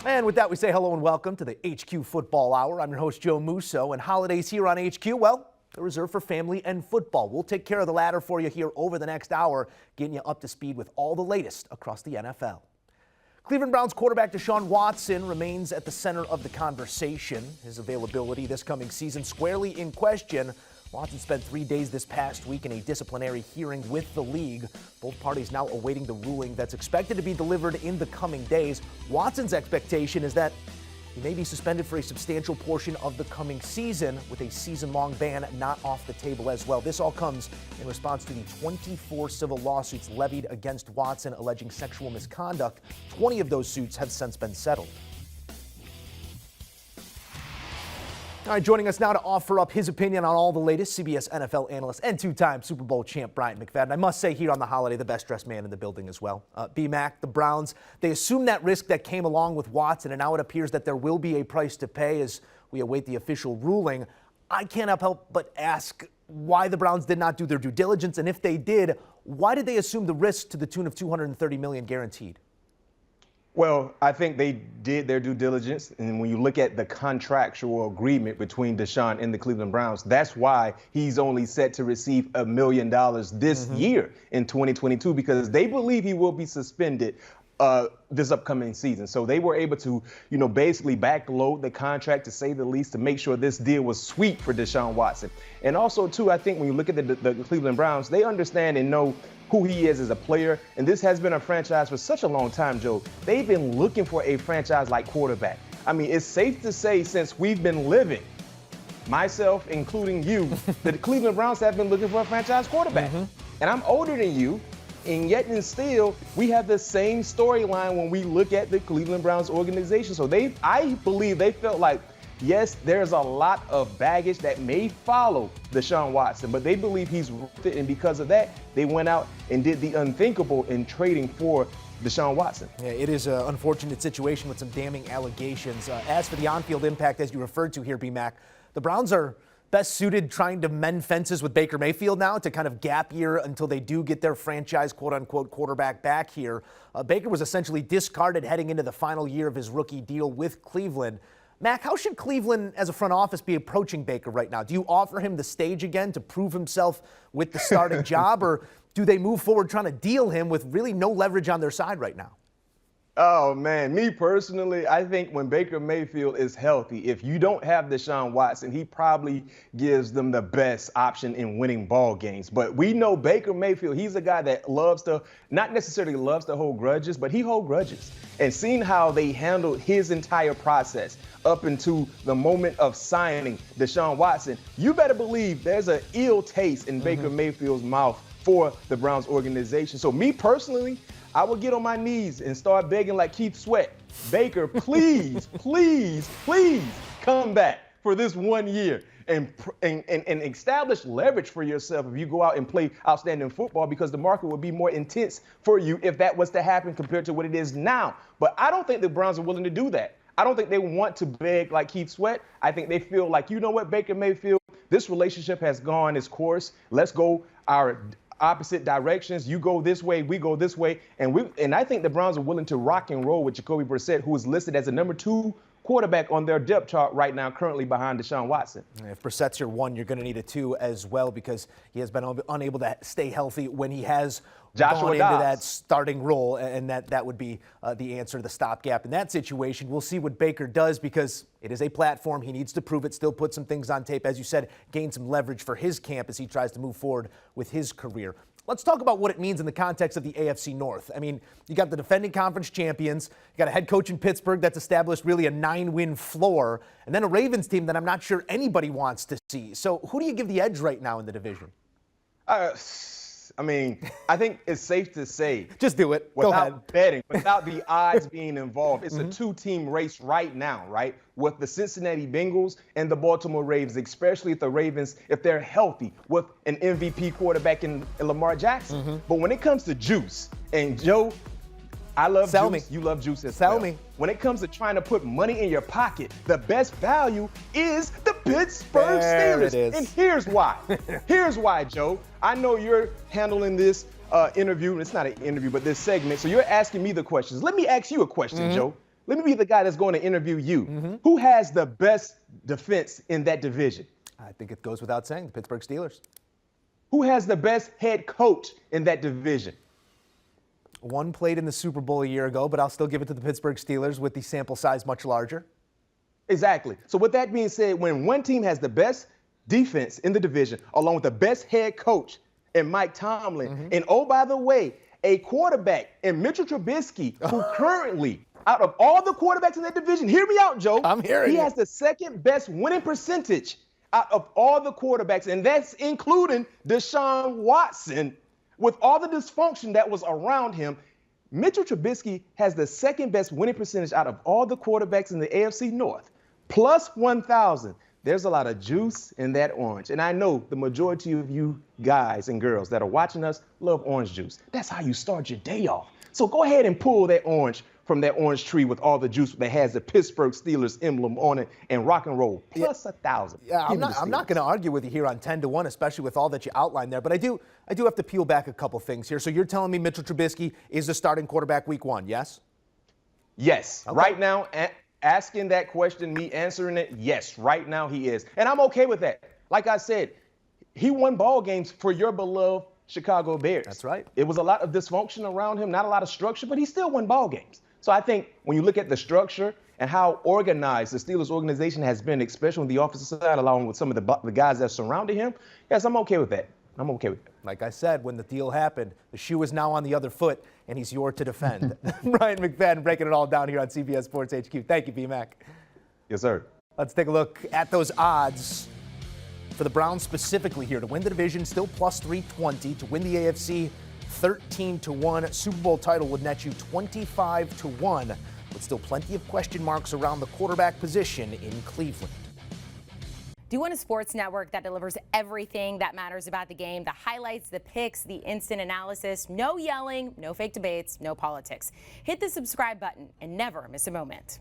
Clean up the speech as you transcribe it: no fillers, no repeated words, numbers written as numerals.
And with that, we say hello and welcome to the HQ Football Hour. I'm your host, Joe Musso, and holidays here on HQ, well, they're reserved for family and football. We'll take care of the latter for you here over the next hour, getting you up to speed with all the latest across the NFL. Cleveland Browns quarterback Deshaun Watson remains at the center of the conversation. His availability this coming season squarely in question. Watson spent 3 days this past week in a disciplinary hearing with the league. Both parties now awaiting the ruling that's expected to be delivered in the coming days. Watson's expectation is that he may be suspended for a substantial portion of the coming season, with a season-long ban not off the table as well. This all comes in response to the 24 civil lawsuits levied against Watson alleging sexual misconduct. 20 of those suits have since been settled. All right, joining us now to offer up his opinion on all the latest, CBS NFL analyst and two-time Super Bowl champ Bryant McFadden. I must say here on the holiday, the best-dressed man in the building as well. B-Mac, the Browns, they assumed that risk that came along with Watson, and now it appears that there will be a price to pay as we await the official ruling. I can't help but ask why the Browns did not do their due diligence, and if they did, why did they assume the risk to the tune of $230 million guaranteed? Well, I think they did their due diligence, and when you look at the contractual agreement between Deshaun and the Cleveland Browns, that's why he's only set to receive $1 million this year in 2022, because they believe he will be suspended this upcoming season. So they were able to, basically backload the contract, to say the least, to make sure this deal was sweet for Deshaun Watson. And also, too, I think when you look at the Cleveland Browns, they understand and know who he is as a player. And this has been a franchise for such a long time, Joe. They've been looking for a franchise-like quarterback. I mean, it's safe to say since we've been living, myself including you, that the Cleveland Browns have been looking for a franchise quarterback. And I'm older than you, and yet and still, we have the same storyline when we look at the Cleveland Browns organization. So I believe they felt like, yes, there's a lot of baggage that may follow Deshaun Watson, but they believe he's worth it, and because of that, they went out and did the unthinkable in trading for Deshaun Watson. Yeah, it is an unfortunate situation with some damning allegations. As for the on-field impact, as you referred to here, B-Mac, the Browns are best suited trying to mend fences with Baker Mayfield now to kind of gap year until they do get their franchise quote-unquote quarterback back here. Baker was essentially discarded heading into the final year of his rookie deal with Cleveland. Mac, how should Cleveland as a front office be approaching Baker right now? Do you offer him the stage again to prove himself with the starting job, or do they move forward trying to deal him with really no leverage on their side right now? Oh, man, me personally, I think when Baker Mayfield is healthy, if you don't have Deshaun Watson, he probably gives them the best option in winning ball games. But we know Baker Mayfield, he's a guy that not necessarily loves to hold grudges, but he holds grudges. And seeing how they handled his entire process up into the moment of signing Deshaun Watson, you better believe there's an ill taste in Baker Mayfield's mouth for the Browns organization. So me personally, I would get on my knees and start begging like Keith Sweat, Baker, please, please, please come back for this 1 year and establish leverage for yourself if you go out and play outstanding football, because the market would be more intense for you if that was to happen compared to what it is now. But I don't think the Browns are willing to do that. I don't think they want to beg like Keith Sweat. I think they feel like, you know what, Baker Mayfield, this relationship has gone its course. Let's go our opposite directions. You go this way, we go this way. And I think the Browns are willing to rock and roll with Jacoby Brissett, who is listed as a number 2 quarterback on their depth chart right now, currently behind Deshaun Watson. If Brissett's your 1, you're going to need a 2 as well, because he has been unable to stay healthy when he has gone into that starting role, and that would be the answer to the stopgap in that situation. We'll see what Baker does, because it is a platform. He needs to prove it, still put some things on tape, as you said, gain some leverage for his camp as he tries to move forward with his career. Let's talk about what it means in the context of the AFC North. I mean, you got the defending conference champions, you got a head coach in Pittsburgh that's established really a 9-win floor, and then a Ravens team that I'm not sure anybody wants to see. So who do you give the edge right now in the division? I mean, I think it's safe to say. Just do it. Go ahead. Without betting, without the odds being involved, it's a 2-team race right now, right? With the Cincinnati Bengals and the Baltimore Ravens, especially if the Ravens, if they're healthy, with an MVP quarterback in Lamar Jackson. But when it comes to juice, and Joe, I love juice. You love juice as well. Sell me. When it comes to trying to put money in your pocket, the best value is the Pittsburgh Steelers. It is. And here's why. Here's why, Joe. I know you're handling this interview. It's not an interview, but this segment. So you're asking me the questions. Let me ask you a question, Joe. let me be the guy that's going to interview you. Who has the best defense in that division? I think it goes without saying, the Pittsburgh Steelers. Who has the best head coach in that division? One played in the Super Bowl a year ago, but I'll still give it to the Pittsburgh Steelers with the sample size much larger. Exactly. So with that being said, when one team has the best defense in the division, along with the best head coach and Mike Tomlin, and oh, by the way, a quarterback in Mitchell Trubisky, who currently, out of all the quarterbacks in that division, hear me out, Joe. I'm hearing He you. has the second best winning percentage out of all the quarterbacks, and that's including Deshaun Watson. With all the dysfunction that was around him, Mitchell Trubisky has the second best winning percentage out of all the quarterbacks in the AFC North, plus 1,000. There's a lot of juice in that orange. And I know the majority of you guys and girls that are watching us love orange juice. That's how you start your day off. So go ahead and pull that orange from that orange tree with all the juice that has the Pittsburgh Steelers emblem on it and rock and roll, plus 1,000. Yeah, I'm not going to argue with you here on 10-1, especially with all that you outlined there. But I do have to peel back a couple things here. So you're telling me Mitchell Trubisky is the starting quarterback week 1, yes? Yes. Okay. Right now, asking that question, me answering it, yes, right now he is. And I'm okay with that. Like I said, he won ball games for your beloved Chicago Bears. That's right. It was a lot of dysfunction around him, not a lot of structure, but he still won ball games. So I think when you look at the structure and how organized the Steelers organization has been, especially on the offensive side, along with some of the guys that surrounded him, yes, I'm okay with that. I'm okay with that. Like I said, when the deal happened, the shoe is now on the other foot, and he's yours to defend. Bryant McFadden breaking it all down here on CBS Sports HQ. Thank you, B-Mac. Yes, sir. Let's take a look at those odds for the Browns specifically here. To win the division, still plus 320. To win the AFC, 13-1. Super Bowl title would net you 25-1, with still plenty of question marks around the quarterback position in Cleveland. Do you want a sports network that delivers everything that matters about the game? The highlights, the picks, the instant analysis, no yelling, no fake debates, no politics. Hit the subscribe button and never miss a moment.